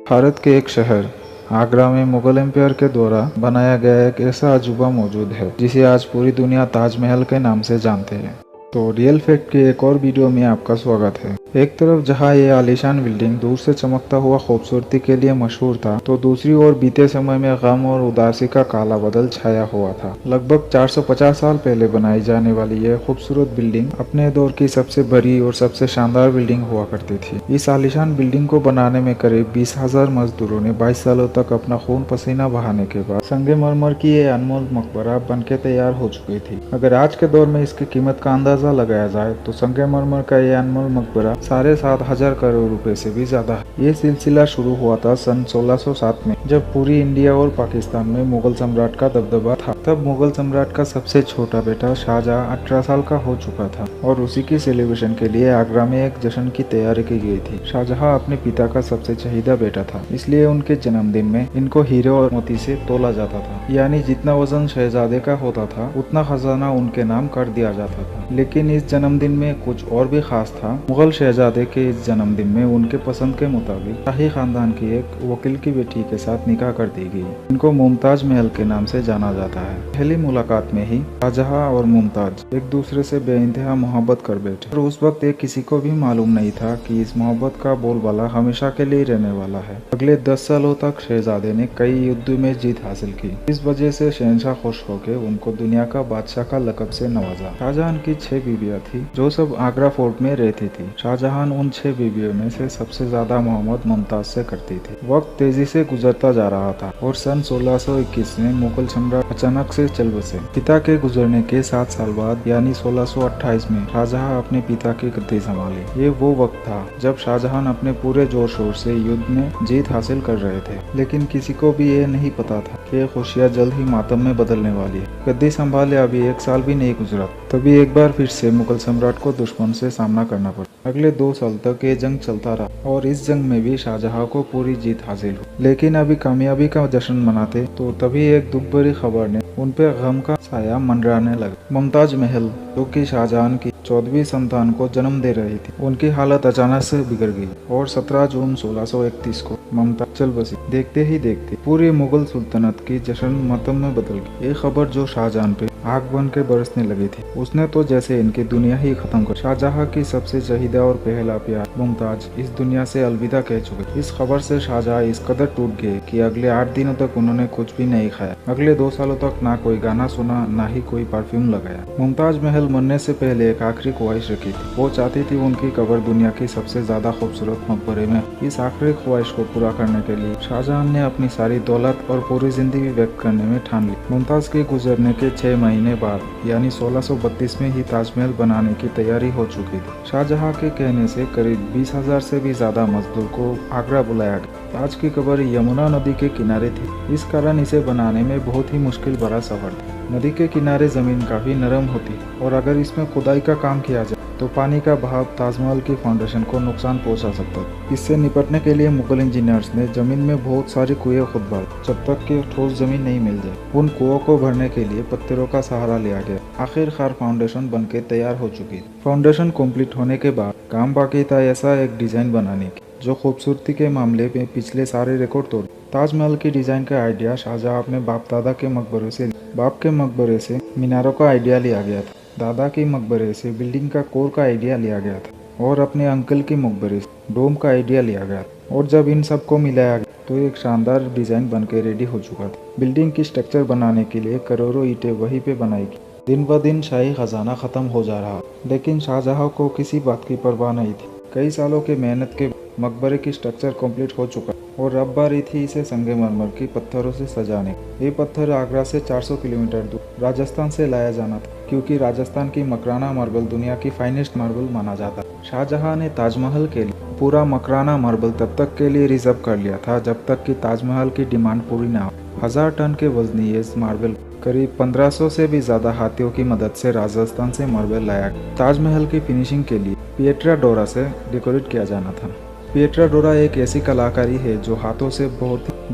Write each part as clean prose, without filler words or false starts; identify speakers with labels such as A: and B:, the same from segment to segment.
A: भारत के एक शहर आगरा में मुगल एम्पायर के द्वारा बनाया गया एक ऐसा अजूबा मौजूद है जिसे आज पूरी दुनिया ताजमहल के नाम से जानते हैं। तो रियल फैक्ट की एक और वीडियो में आपका स्वागत है। एक तरफ जहां ये आलीशान बिल्डिंग दूर से चमकता हुआ खूबसूरती के लिए मशहूर था, तो दूसरी ओर बीते समय में गम और उदासी का काला बादल छाया हुआ था। लगभग 450 साल पहले बनाई जाने वाली यह खूबसूरत बिल्डिंग अपने दौर की सबसे बड़ी और सबसे शानदार बिल्डिंग हुआ करती थी। इस आलीशान बिल्डिंग को बनाने में करीब 20,000 मजदूरों ने 22 सालों तक अपना खून पसीना बहाने के बाद संगमरमर की ये अनमोल मकबरा बनके तैयार हो चुकी थी। अगर आज के दौर में इसकी कीमत का अंदाजा लगाया जाए तो संगमरमर का ये अनमोल मकबरा 7,500 करोड़ रुपए से भी ज्यादा है। ये सिलसिला शुरू हुआ था सन 1607 में, जब पूरी इंडिया और पाकिस्तान में मुगल सम्राट का दबदबा था। तब मुगल सम्राट का सबसे छोटा बेटा शाहजहां 18 साल का हो चुका था और उसी की सेलिब्रेशन के लिए आगरा में एक जश्न की तैयारी की गई थी। शाहजहां अपने पिता का सबसे चहीदा बेटा था, इसलिए उनके जन्मदिन में इनको हीरे और मोती से तोला जाता था, यानी जितना वजन शहजादे का होता था उतना खजाना उनके नाम कर दिया जाता था। लेकिन इस जन्मदिन में कुछ और भी खास था। मुगल शहजादे के इस जन्मदिन में उनके पसंद के मुताबिक शाही खानदान की एक वकील की बेटी के साथ निकाह कर दी गई। इनको मुमताज महल के नाम से जाना जाता है। पहली मुलाकात में ही शाहजहां और मुमताज एक दूसरे से बेइंतहा मोहब्बत कर बैठे और उस वक्त एक किसी को भी मालूम नहीं था कि इस मोहब्बत का बोलबाला हमेशा के लिए रहने वाला है। अगले 10 सालों तक शहजादे ने कई युद्ध में जीत हासिल की। इस वजह से शहनशाह खुश होकर उनको दुनिया का बादशाह का लकब से नवाजा। शाहजहां की 6 बीवियां थी जो सब आगरा फोर्ट में रहती थी। शाहजहां उन 6 बीवियों में से सबसे ज्यादा मोहब्बत मुमताज से करती थी। वक्त तेजी से गुजरता जा रहा था और सन 1621 में मुगल सम्राट अचानक से चल बसे। पिता के गुजरने के 7 साल बाद यानी 1628 में शाहजहां अपने पिता की गद्दी संभाली। ये वो वक्त था जब शाहजहां अपने पूरे जोर शोर से युद्ध में जीत हासिल कर रहे थे, लेकिन किसी को भी ये नहीं पता था कि ये खुशियां जल्द ही मातम में बदलने वाली है। गद्दी संभाले अभी 1 साल भी नहीं गुजरा, तभी एक बार फिर से मुगल सम्राट को दुश्मन से सामना करना पड़ा। अगले 2 साल तक ये जंग चलता रहा और इस जंग में भी शाहजहां को पूरी जीत हासिल हुई। लेकिन अभी कामयाबी का जश्न मनाते तो तभी एक दुख भरी खबर ने उन पे गम का साया मंडराने लगा। मुमताज महल, जो कि शाहजहां की 14वीं संतान को जन्म दे रही थी, उनकी हालत अचानक से बिगड़ गई और 17 जून 1631 को मुमताज चल बसी। देखते ही देखते पूरी मुगल सुल्तनत की जश्न मातम में बदल गई। ये खबर जो शाहजहां पे आग बन के बरसने लगी थी, उसने तो जैसे इनकी दुनिया ही खत्म कर। शाहजहां की सबसे चहीदा और पहला प्यार मुमताज इस दुनिया से अलविदा कह चुके। इस खबर से शाहजहां इस कदर टूट गए कि अगले 8 दिनों तक उन्होंने कुछ भी नहीं खाया। अगले 2 सालों तक ना कोई गाना सुना, ना ही कोई परफ्यूम लगाया। मुमताज महल मरने से पहले एक आखिरी ख्वाहिश रखी थी। वो चाहती थी उनकी कब्र दुनिया की सबसे ज्यादा खूबसूरत मकबरे में। इस आखिरी ख्वाहिश को पूरा करने के लिए शाहजहां ने अपनी सारी दौलत और पूरी जिंदगी व्यक्त करने में ठान ली। मुमताज के गुजरने के 6 महीने बाद यानी 1632 में ही ताजमहल बनाने की तैयारी हो चुकी थी। शाहजहां के कहने से करीब 20,000 से भी ज्यादा मजदूर को आगरा बुलाया गया। ताज की कब्र यमुना नदी के किनारे थी, इस कारण इसे बनाने में बहुत ही मुश्किल भरा सफर था। नदी के किनारे जमीन काफी नरम होती और अगर इसमें खुदाई का काम किया जाए तो पानी का बहाव ताजमहल की फाउंडेशन को नुकसान पहुंचा सकता है। इससे निपटने के लिए मुगल इंजीनियर्स ने जमीन में बहुत सारी कुएं खुदवाई जब तक कि ठोस जमीन नहीं मिल जाए। उन कुओं को भरने के लिए पत्थरों का सहारा लिया गया। आखिरकार फाउंडेशन बनके तैयार हो चुकी थी। फाउंडेशन कंप्लीट होने के बाद काम बाकी था ऐसा एक डिजाइन बनाने की जो खूबसूरती के मामले में पिछले सारे रिकॉर्ड तोड़। ताजमहल की डिजाइन का आइडिया शाहजहां अपने बाप दादा के मकबरे से, बाप के मकबरे से मीनारों का आइडिया लिया गया था, दादा के मकबरे से बिल्डिंग का कोर का आइडिया लिया गया था और अपने अंकल के मकबरे से डोम का आइडिया लिया गया था। और जब इन सबको मिलाया गया तो एक शानदार डिजाइन बनकर रेडी हो चुका था। बिल्डिंग की स्ट्रक्चर बनाने के लिए करोड़ों ईंटें वहीं पे बनाई गई। दिन ब दिन शाही खजाना खत्म हो जा रहा, लेकिन शाहजहां को किसी बात की परवाह नहीं थी। कई सालों के मेहनत के मकबरे की स्ट्रक्चर कंप्लीट हो चुका और अब बारी थी इसे संगमरमर की पत्थरों से सजाने। ये पत्थर आगरा से 400 किलोमीटर दूर राजस्थान से लाया जाना था, क्योंकि राजस्थान की मकराना मार्बल दुनिया की फाइनेस्ट मार्बल माना जाता। शाहजहां ने ताजमहल के लिए पूरा मकराना मार्बल तब तक के लिए रिजर्व कर लिया था जब तक कि ताजमहल की डिमांड पूरी ना हो। 1000 टन के वजनी ये मार्बल करीब 1500 से भी ज्यादा हाथियों की मदद से राजस्थान से मार्बल लाया। ताजमहल की फिनिशिंग के लिए पिएट्रा डोरा से डेकोरेट किया जाना था। पिएट्रा डोरा एक ऐसी कलाकारी है जो हाथों से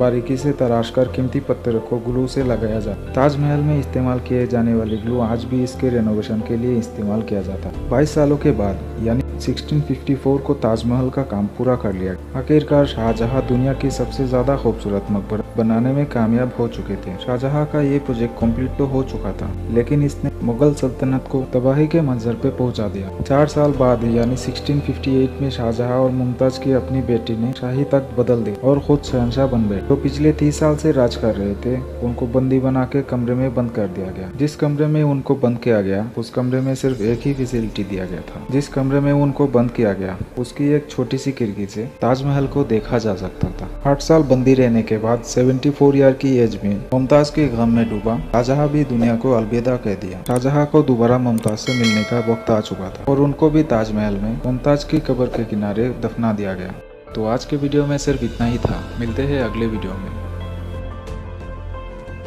A: बारीकी से तराश कर कीमती पत्थर को ग्लू से लगाया जाता। ताजमहल में इस्तेमाल किए जाने वाली ग्लू आज भी इसके रेनोवेशन के लिए इस्तेमाल किया जाता। 22 सालों के बाद यानी 1654 को ताजमहल का काम पूरा कर लिया। आखिरकार शाहजहां दुनिया की सबसे ज्यादा खूबसूरत मकबरा बनाने में कामयाब हो चुके थे। शाहजहां का ये प्रोजेक्ट कंप्लीट तो हो चुका था, लेकिन इसने मुगल सल्तनत को तबाही के मंजर पे पहुंचा दिया। 4 साल बाद यानी 1658 में शाहजहां और मुमताज की अपनी बेटी ने शाही तख्त बदल दी और खुद शहंशाह बन गए। तो पिछले 30 साल से राज कर रहे थे, उनको बंदी बना के कमरे में बंद कर दिया गया। जिस कमरे में उनको बंद किया गया उस कमरे में सिर्फ एक ही फैसिलिटी दिया गया था। जिस कमरे में उनको बंद किया गया उसकी एक छोटी सी खिड़की से ताजमहल को देखा जा सकता था। 8 साल बंदी रहने के बाद 74 ईयर की एज में मुमताज के गम में डूबा शाहजहां भी दुनिया को अलविदा कह दिया। शाहजहां को दोबारा मुमताज से मिलने का वक्त आ चुका था और उनको भी ताजमहल में मुमताज की कब्र के किनारे दफना दिया गया। तो आज के वीडियो में सिर्फ इतना ही था। मिलते हैं अगले वीडियो में।